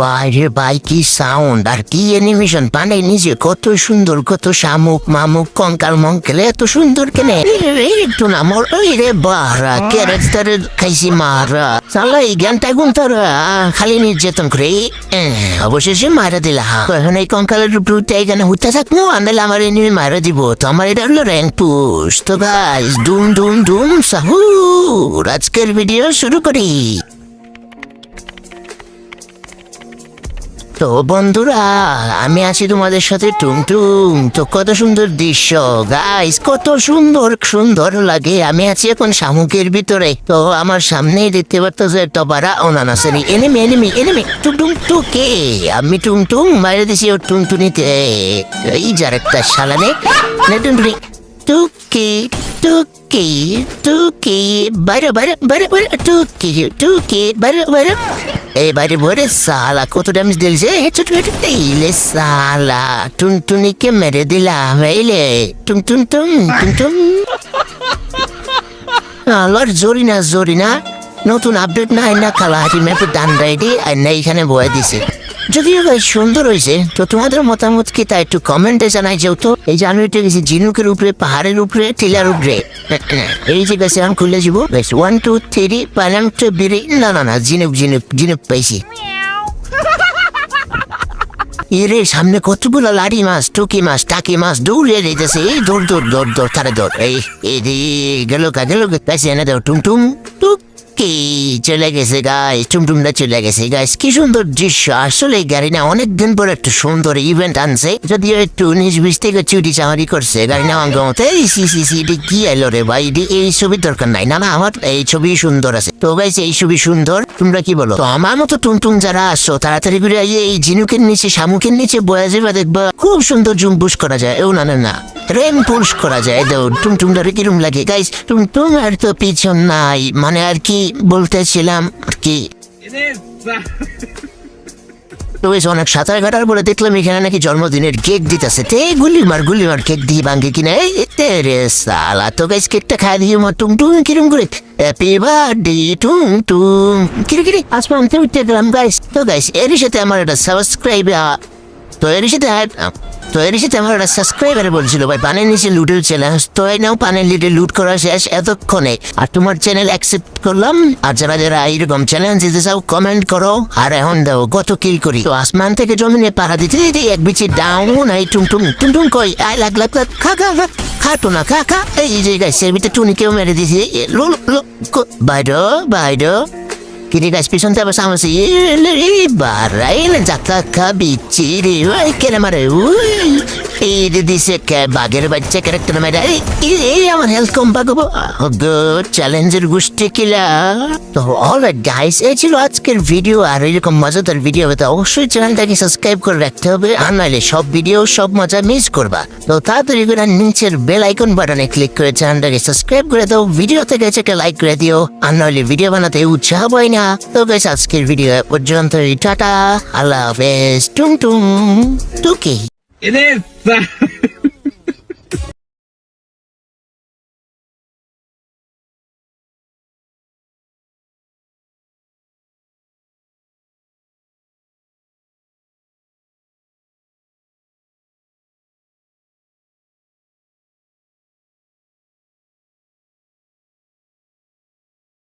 বাইরে বাই কি সাউন্ড আর কি অ্যানিমেশন বানাই নিজে, কত সুন্দর, কত শামুক মামুক কঙ্কাল মঙ্কেলে এত সুন্দর কেনে একটু না মর রে বারা ক্যারেক্টার খাইছি মারা সালা এই জ্ঞানটা গুণ তারা খালি নির্যাতন করে অবশেষে মারা দিলা। এখন এই কঙ্কালের উপরে এখানে হুতে থাকবো, আনলে আমার এনিমি মারা দিব। তো আমার এটা হলো র্যাঙ্ক পুশ। তো গাইস ডুম ডুম ডুম সাহু আজকের ভিডিও শুরু করি। তো বন্ধুরা আমি আছি তোমাদের সাথে টুমটুম। তো কত সুন্দর দৃশ্য গাইস, কত সুন্দর সুন্দর লাগে। আমি আছি এখন শামুকের ভিতরে। তো আমার সামনেই দেখতে পাচ্ছ একটা বাড়া অনানাসারি এনিমি এনিমি এনিমি টুমটুম টুকে আমি টুমটুম মারে দিছি ওর টুনটুনিতে। এই যার একটা শালানে টুনটুনি টুকি টুকি টুকি বাইরে বাইরে বাইরে বাইরে টুকি টুকি বাইরে বাইরে এবারে ভরে সালা কত ড্যামেজ দিয়েছে এইলে সালা টুনটুনিকে মেরে দিলাম। এইলে টুম টুম টুম টুম টুম আলোর জরিনা নতুন আপডেট না না কালাহাটি ম্যাপের ডান রাইডে আর না এইখানে বয়ে দিছে। যদিও ভাই সুন্দর হয়েছে। তো তোমাদের মতামত কি তা একটু কমেন্টে জানাই। যেহেতু এই জানুয়ারিতে গেছি ঝিনুকের উপরে, পাহাড়ের উপরে, টিলার উপরে। এই যে গেছে আমি খুলে যাবো 1 2 3 পালাম তো বেরি না না না ঝিনুক ঝিনুক ঝিনুক পাইছি। এরে সামনে কতগুলো লাড়ি মাছ, টুকি মাছ, টাকি মাছ দৌড়ে দিতেছে। এই দৌড় দৌড় দৌড় দৌড় তারা দৌড়। এই গেল পাইছে এনে দাও টুমটুম টুক কি চলে গেছে গাইস, টুমটুমটা চলে গেছে গাইস। কি সুন্দর দৃশ্য। আসলে গাড়ি না অনেকদিন পর একটা সুন্দর ইভেন্ট আনছে, যদিও একটু 19-20 থেকে চুরি চামারি করছে গাড়ি না অঙ্গমতে। এটি কি এলো রে ভাই, এই ছবির দরকার নাই। না না আমার এই ছবি সুন্দর আছে। তো গাইস এই ছবি সুন্দর, তোমরা কি বলো? তো আমার মতো টুমটুম যারা আসছো তাড়াতাড়ি করে এই ঝিনুকের নিচে শামুকের নিচে বয়া যাবে, দেখবা খুব সুন্দর জুম পুশ করা যায়। ও না না না রেম পুশ করা যায়। টুমটুমটা কিরম লাগে গাইস? টুমটুম আর তো পিছন নাই, মানে আর কি বলতেছিলাম কি অনেক সাঁতার কাটার পরে দেখলাম এখানে নাকি জন্মদিনের কেক দিতেছে। তে গুলিমার কেক দিয়ে ভাঙ্গে কিনা রে সালা। তো গাইস কেকটা খাই দিয়ে টুমটুম কিরম করে হ্যাপি বার্থডে টুমটুম কিরে আসমান উঠতে গেলাম গাইস। তো গাইস এরই সাথে আমার একটা সাবস্ক্রাইব আমার একটা সাবস্ক্রাইবার বলছিল ভাই পানের নিচে লুটের চ্যালেঞ্জ। তো এই নাও পানের লিটে লুট করা শেষ এতক্ষণে। আর তোমার চ্যানেল অ্যাকসেপ্ট করলাম। আর যারা যারা এইরকম চ্যালেঞ্জ দিতে চাও কমেন্ট করো। আর এখন দাও কত কিল করি। তো আসমান থেকে জমিনে পাড়া দিতে দিতে এক বিচি ডাউন। এই টুমটুম টুমটুম কই আই লাগ খা খা খা খাটো না খা খা। এই যে গাইসের ভিতরে টুনিকেও মেরে দিয়েছে। বাইর কিরে গাছ পিছনতে আবার সামনে বাড়াইলে যাত্রা খাবি চিরে কেন মারে এই দিছে বাঘের বাচ্চা ক্যারেক্টার মেয়েরা। এই আমার হেলথ কম পাবো চ্যালেঞ্জের গোষ্ঠী কিলা। তো অলরাইট গাইস এই ছিল আজকের ভিডিও। আর এরকম মজাদার ভিডিও হতে অবশ্যই চ্যানেলটাকে সাবস্ক্রাইব করে রাখতে হবে, আর নাহলে সব ভিডিও সব মজা মিস করবা। তো তাড়াতাড়ি করে নিচের বেল আইকন বাটনে ক্লিক করে চ্যানেলটাকে সাবস্ক্রাইব করে দাও, ভিডিও থেকে একটা লাইক করে দিও, আর নাহলে ভিডিও বানাতে উৎসাহ পাই না। তো গাইস আজকের ভিডিও পর্যন্ত টাটা, আল্লাহ হাফেজ, টুমটুম টুকি।